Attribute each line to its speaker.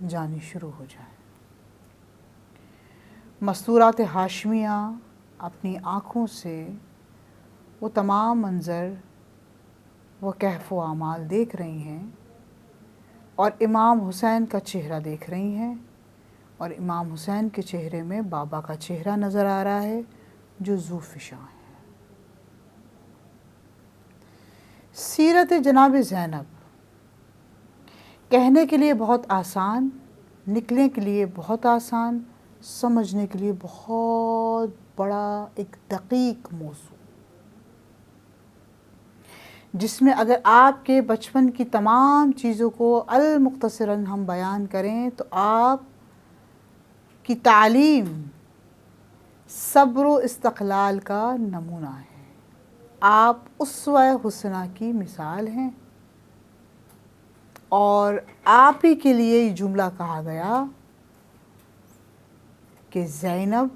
Speaker 1: جانی شروع ہو جائیں۔ مستورات ہاشمیہ اپنی آنکھوں سے وہ تمام منظر و کہف و اعمال دیکھ رہی ہیں اور امام حسین کا چہرہ دیکھ رہی ہیں، اور امام حسین کے چہرے میں بابا کا چہرہ نظر آ رہا ہے جو ذو فشاں ہے۔ سیرت جناب زینب کہنے کے لیے بہت آسان، نکلنے کے لیے بہت آسان، سمجھنے کے لیے بہت بڑا ایک دقیق موضوع، جس میں اگر آپ کے بچپن کی تمام چیزوں کو المختصراً ہم بیان کریں تو آپ کی تعلیم صبر و استقلال کا نمونہ ہے۔ آپ اسوہ حسنہ کی مثال ہیں، اور آپ ہی کے لیے یہ جملہ کہا گیا کہ زینب